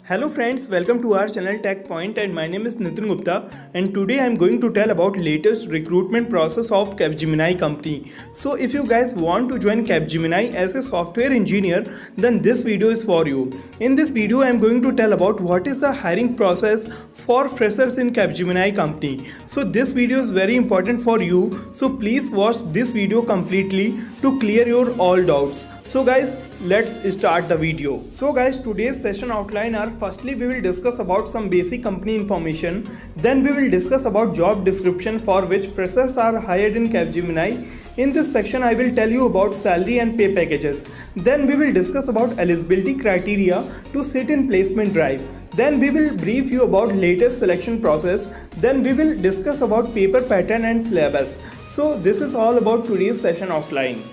Hello friends, welcome to our channel Tech Point and my name is Nitin Gupta and today I am going to tell about latest recruitment process of Capgemini company. So if you guys want to join Capgemini as a software engineer, then this video is for you. In this video I am going to tell about what is the hiring process for freshers in Capgemini company. So this video is very important for you, so please watch this video completely to clear your all doubts. So guys, let's start the video. So guys, today's session outline are: firstly we will discuss about some basic company information, then we will discuss about job description for which freshers are hired in Capgemini. In this section I will tell you about salary and pay packages. Then we will discuss about eligibility criteria to sit in placement drive. Then we will brief you about latest selection process. Then we will discuss about paper pattern and syllabus. So this is all about today's session outline.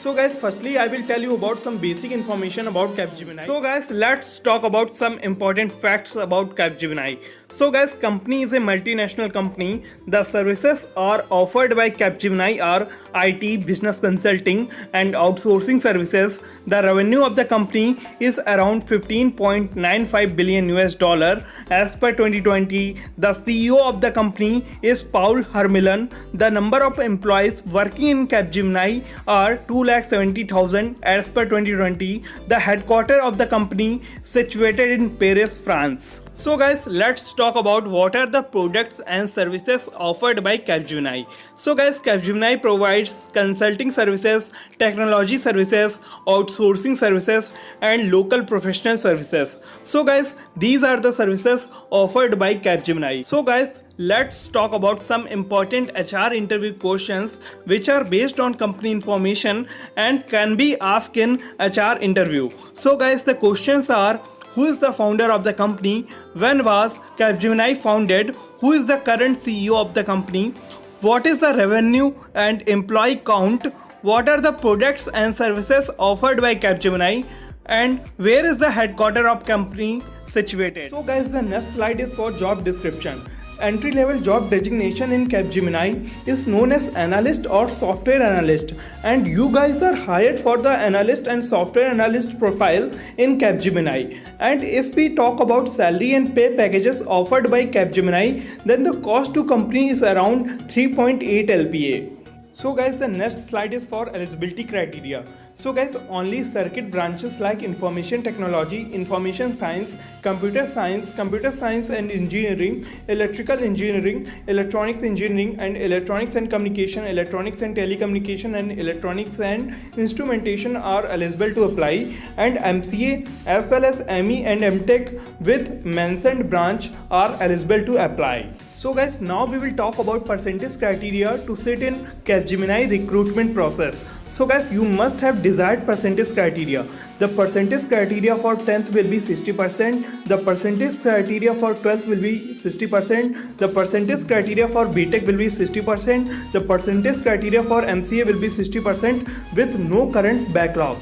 So guys, firstly I will tell you about some basic information about Capgemini. So guys, let's talk about some important facts about Capgemini. So guys, company is a multinational company. The services are offered by Capgemini are IT, business consulting and outsourcing services. The revenue of the company is around 15.95 billion US dollar as per 2020. The CEO of the company is Paul Hermelin. The number of employees working in Capgemini are 270,000 as per 2020. The headquarters of the company situated in Paris, France. So guys, let's talk about what are the products and services offered by Capgemini. So guys, Capgemini provides consulting services, technology services, outsourcing services and local professional services. So guys, these are the services offered by Capgemini. So guys, let's talk about some important HR interview questions which are based on company information and can be asked in HR interview. So guys, the questions are: who is the founder of the company? When was Capgemini founded? Who is the current CEO of the company? What is the revenue and employee count? What are the products and services offered by Capgemini? And where is the headquarters of company situated? So guys, the next slide is for job description. Entry-level job designation in Capgemini is known as analyst or software analyst, and you guys are hired for the analyst and software analyst profile in Capgemini. And if we talk about salary and pay packages offered by Capgemini, then the cost to company is around 3.8 LPA. So guys, the next slide is for eligibility criteria. So guys, only circuit branches like information technology, information science, computer science and engineering, electrical engineering, electronics engineering and electronics and communication, electronics and telecommunication and electronics and instrumentation are eligible to apply, and MCA as well as ME and MTech with mentioned branch are eligible to apply. So guys, now we will talk about percentage criteria to sit in Capgemini recruitment process. So guys, you must have desired percentage criteria. The percentage criteria for 10th will be 60%, the percentage criteria for 12th will be 60%, the percentage criteria for BTech will be 60%, the percentage criteria for MCA will be 60% with no current backlog.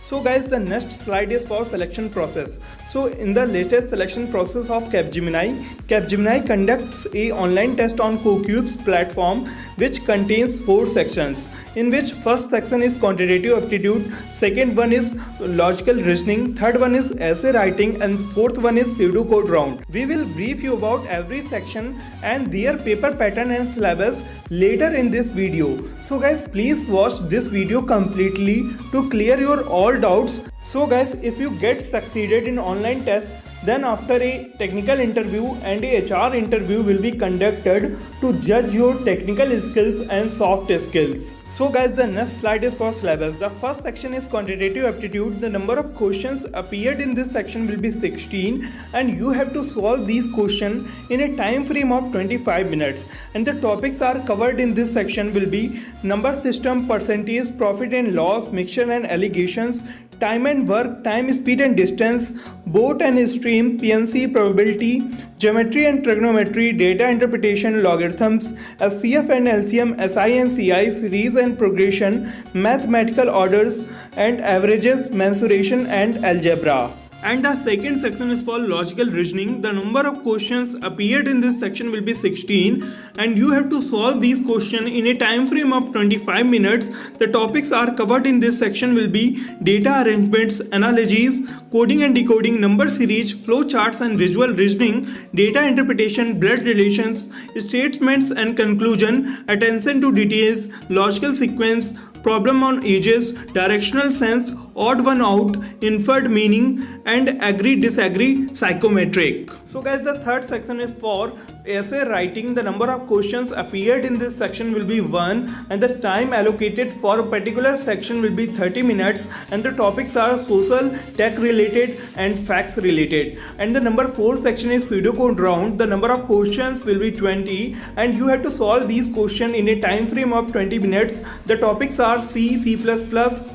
So guys, the next slide is for selection process. So in the latest selection process of Capgemini conducts a online test on CoCube's platform which contains 4 sections, in which first section is quantitative aptitude, second one is logical reasoning, third one is essay writing and fourth one is pseudocode round. We will brief you about every section and their paper pattern and syllabus later in this video. So guys, please watch this video completely to clear your all doubts. So guys, if you get succeeded in online test, then after a technical interview and a HR interview will be conducted to judge your technical skills and soft skills. So guys, the next slide is for syllabus. The first section is quantitative aptitude. The number of questions appeared in this section will be 16 and you have to solve these questions in a time frame of 25 minutes. And the topics are covered in this section will be number system, percentage, profit and loss, mixture and allegations, time and work, time, speed and distance, boat and stream, PNC, probability, geometry and trigonometry, data interpretation, logarithms, SCF and LCM, SI and CI, series and progression, mathematical orders and averages, mensuration and algebra. And the second section is for logical reasoning. The number of questions appeared in this section will be 16, and you have to solve these questions in a time frame of 25 minutes. The topics are covered in this section will be data arrangements, analogies, coding and decoding, number series, flow charts and visual reasoning, data interpretation, blood relations, statements and conclusion, attention to details, logical sequence, problem on edges, directional sense, odd one out, inferred meaning, and agree disagree psychometric. So guys, the third section is for essay writing. The number of questions appeared in this section will be 1, and the time allocated for a particular section will be 30 minutes, and the topics are social, tech related and facts related. And the number 4 section is pseudocode round. The number of questions will be 20, and you have to solve these questions in a time frame of 20 minutes. The topics are C, C++,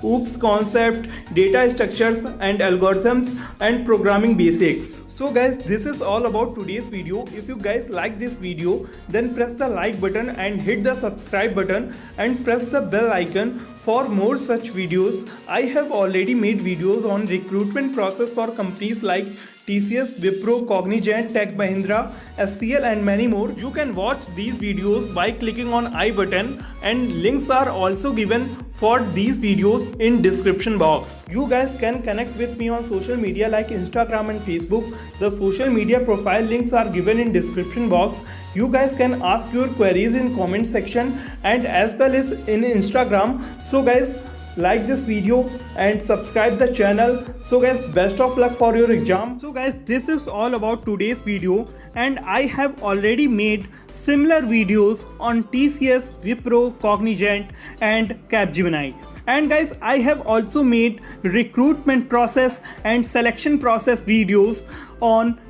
OOPS concept, data structures and algorithms, and programming basics. So guys, this is all about today's video. If you guys like this video, then press the like button and hit the subscribe button and press the bell icon for more such videos. I have already made videos on recruitment process for companies like TCS, Wipro, Cognizant, Tech Mahindra, SCL and many more. You can watch these videos by clicking on I button, and links are also given for these videos in description box. You guys can connect with me on social media like Instagram and Facebook. The social media profile links are given in description box. You guys can ask your queries in comment section and as well as in Instagram. So guys, like this video and subscribe the channel. So guys, best of luck for your exam. So guys, this is all about today's video, and I have already made similar videos on TCS, Wipro, Cognizant and Capgemini. And guys, I have also made recruitment process and selection process videos on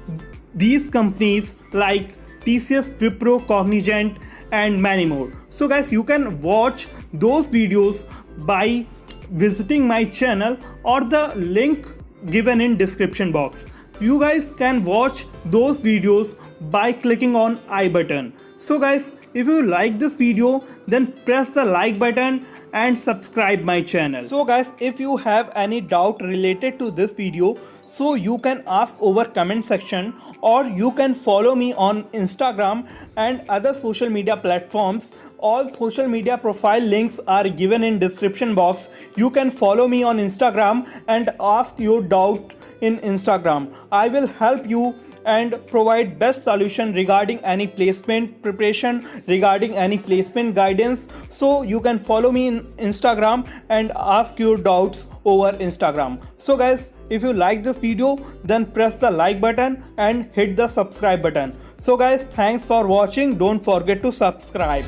these companies like TCS, Wipro, Cognizant and many more. So guys, you can watch those videos by visiting my channel or the link given in description box. You guys can watch those videos by clicking on I button. So guys, if you like this video, then press the like button and subscribe my channel. So guys, if you have any doubt related to this video, so you can ask over comment section, or you can follow me on Instagram and other social media platforms. All social media profile links are given in description box. You can follow me on Instagram and ask your doubt in Instagram. I will help you and provide best solution regarding any placement preparation, regarding any placement guidance. So you can follow me in Instagram and ask your doubts over Instagram. So guys, if you like this video, then press the like button and hit the subscribe button. So guys, thanks for watching. Don't forget to subscribe.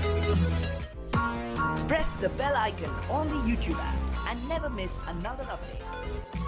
Press the bell icon on the YouTube app and never miss another update.